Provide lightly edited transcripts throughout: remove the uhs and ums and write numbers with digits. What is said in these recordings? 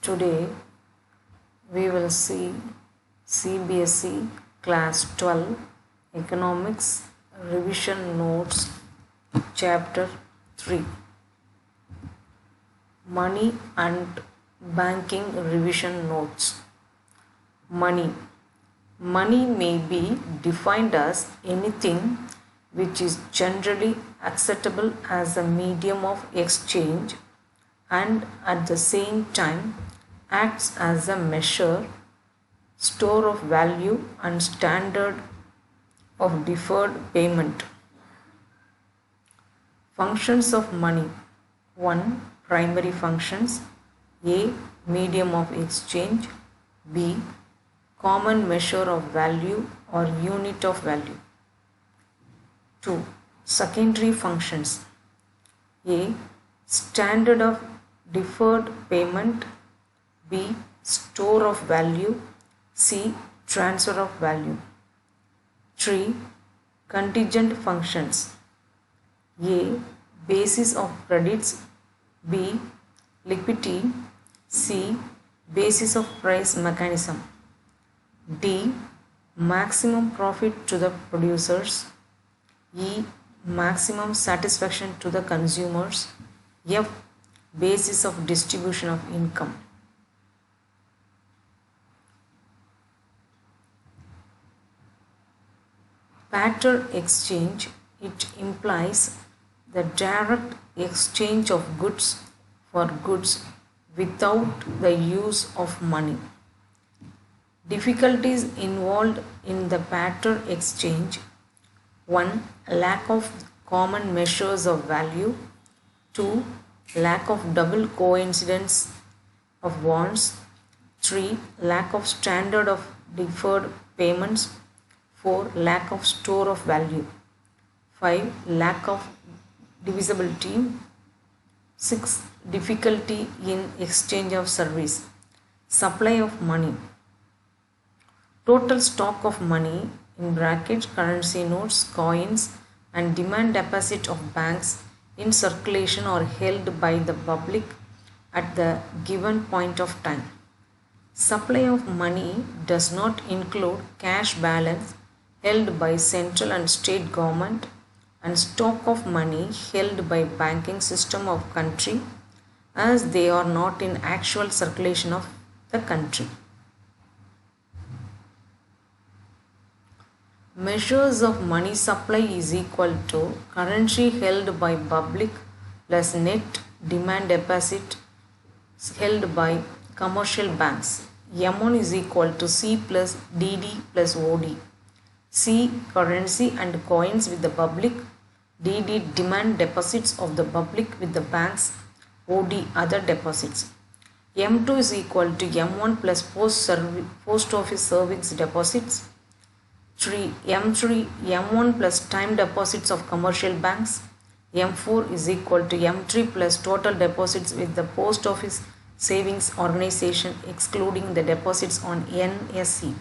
Today we will see CBSE Class 12 Economics Revision Notes Chapter 3 Money and Banking Revision Notes. Money. Money may be defined as anything which is generally acceptable as a medium of exchange and at the same time acts as a measure, store of value and standard of deferred payment. Functions of money. 1. Primary functions. A. Medium of exchange. B. Common measure of value or unit of value. 2. Secondary functions. A. Standard of deferred payment. B. Store of value. C. Transfer of value. 3. Contingent functions. A. Basis of credits. B. Liquidity. C. Basis of price mechanism. D. Maximum profit to the producers. E. Maximum satisfaction to the consumers. F. Basis of distribution of income. Barter exchange. It implies the direct exchange of goods for goods without the use of money. Difficulties involved in the barter exchange. 1. Lack of common measures of value. 2. Lack of double coincidence of wants. 3. Lack of standard of deferred payments. 4. Lack of store of value. 5. Lack of divisibility. 6. Difficulty in exchange of service. Supply of money. Total stock of money in brackets currency notes, coins and demand deposit of banks in circulation or held by the public at the given point of time. Supply of money does not include cash balance held by central and state government and stock of money held by banking system of country as they are not in actual circulation of the country. Measures of money supply is equal to currency held by public plus net demand deposit held by commercial banks. M1 is equal to C plus DD plus OD. C. Currency and coins with the public. DD demand deposits of the public with the banks. OD other deposits. M2 is equal to M1 plus post office savings deposits. 3. M3 M1 plus time deposits of commercial banks. M4 is equal to M3 plus total deposits with the post office savings organization excluding the deposits on NSE.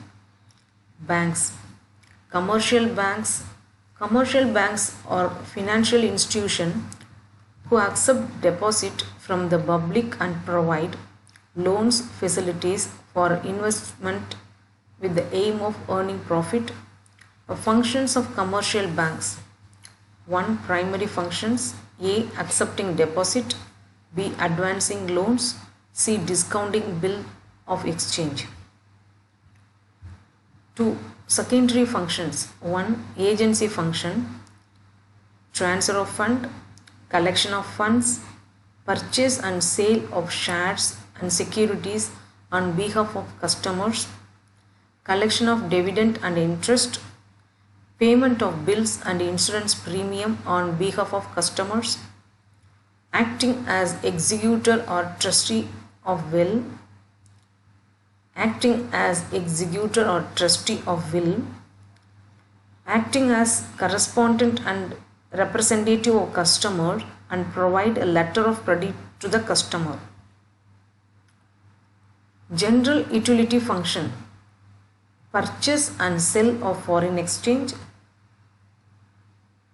Banks. Commercial banks are financial institutions who accept deposit from the public and provide loans facilities for investment with the aim of earning profit. Functions of commercial banks. 1. Primary functions. A. Accepting deposit. B. Advancing loans. C. Discounting bill of exchange. 2. Secondary functions. 1. Agency function. Transfer of fund. Collection of funds. Purchase and sale of shares and securities on behalf of customers. Collection of dividend and interest. Payment of bills and insurance premium on behalf of customers. Acting as executor or trustee of will. Acting as executor or trustee of will. Acting as correspondent and representative of customer and provide a letter of credit to the customer. General utility function. Purchase and sale of foreign exchange.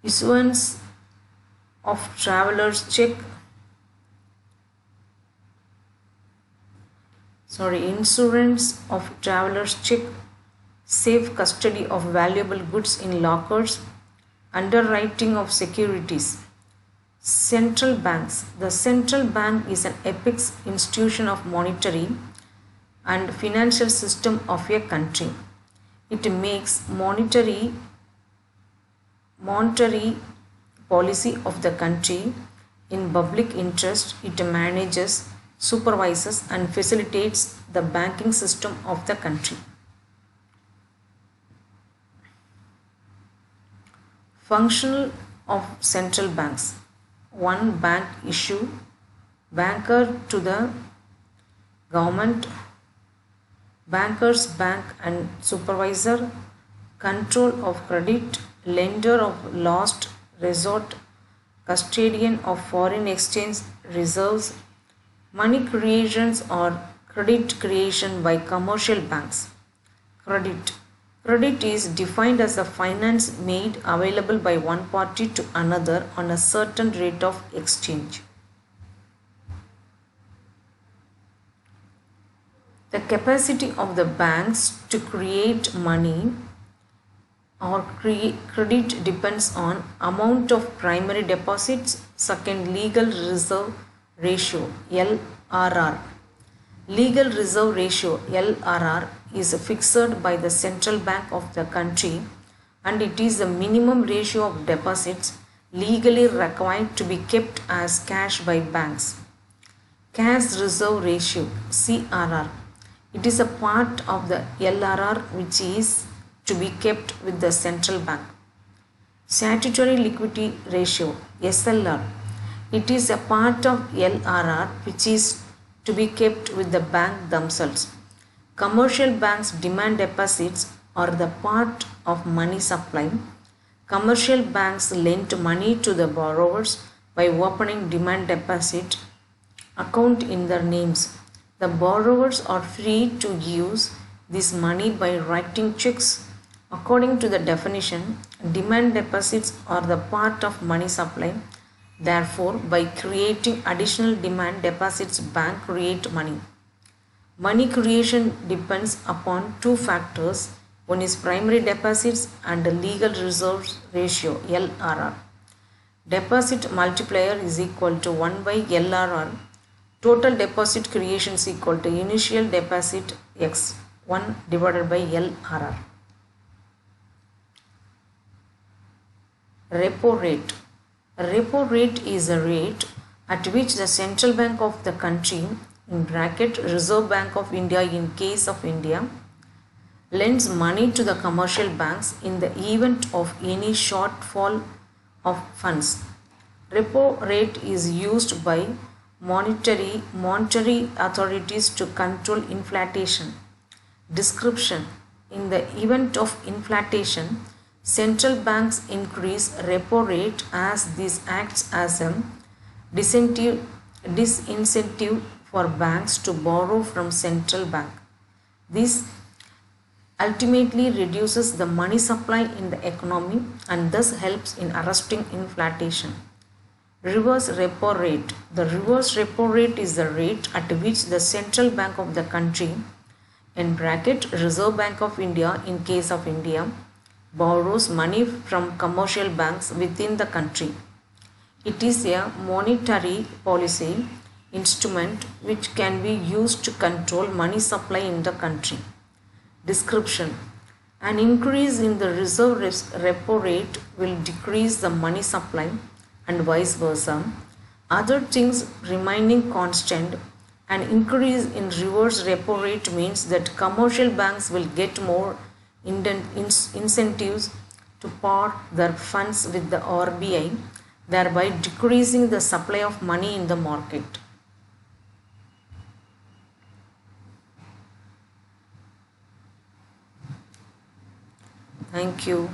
Issuance of traveler's check. insurance of travelers' check, safe custody of valuable goods in lockers, underwriting of securities. Central banks. The central bank is an apex institution of monetary and financial system of a country. It makes monetary policy of the country in public interest. It manages, supervises and facilitates the banking system of the country. Functional of central banks. 1. Bank issue, banker to the government, bankers bank and supervisor, control of credit, lender of last resort, custodian of foreign exchange reserves, money creations or credit creation by commercial banks. Credit. Credit is defined as a finance made available by one party to another on a certain rate of exchange. The capacity of the banks to create money or credit depends on amount of primary deposits. Second, legal reserve ratio, LRR. Legal reserve ratio, LRR, is fixed by the central bank of the country, and it is the minimum ratio of deposits legally required to be kept as cash by banks. Cash reserve ratio, CRR. It is a part of the LRR which is to be kept with the central bank. Statutory liquidity ratio, SLR. It is a part of LRR which is to be kept with the bank themselves. Commercial banks' demand deposits are the part of money supply. Commercial banks lend money to the borrowers by opening demand deposit account in their names. The borrowers are free to use this money by writing checks. According to the definition, demand deposits are the part of money supply. Therefore, by creating additional demand deposits, banks create money. Money creation depends upon two factors. One is primary deposits and the legal reserves ratio, LRR. Deposit multiplier is equal to 1 by LRR. Total deposit creation is equal to initial deposit X, 1 divided by LRR. Repo rate. Repo rate is a rate at which the central bank of the country, in bracket Reserve Bank of India in case of India, lends money to the commercial banks in the event of any shortfall of funds. Repo rate is used by monetary authorities to control inflation. Description. In the event of inflation, central banks increase repo rate as this acts as a disincentive for banks to borrow from central bank. This ultimately reduces the money supply in the economy and thus helps in arresting inflation. Reverse repo rate. The reverse repo rate is the rate at which the central bank of the country, in bracket Reserve Bank of India in case of India, borrows money from commercial banks within the country. It is a monetary policy instrument which can be used to control money supply in the country. Description. An increase in the reserve repo rate will decrease the money supply and vice versa. Other things remaining constant, an increase in reverse repo rate means that commercial banks will get more incentives to park their funds with the RBI, thereby decreasing the supply of money in the market. Thank you.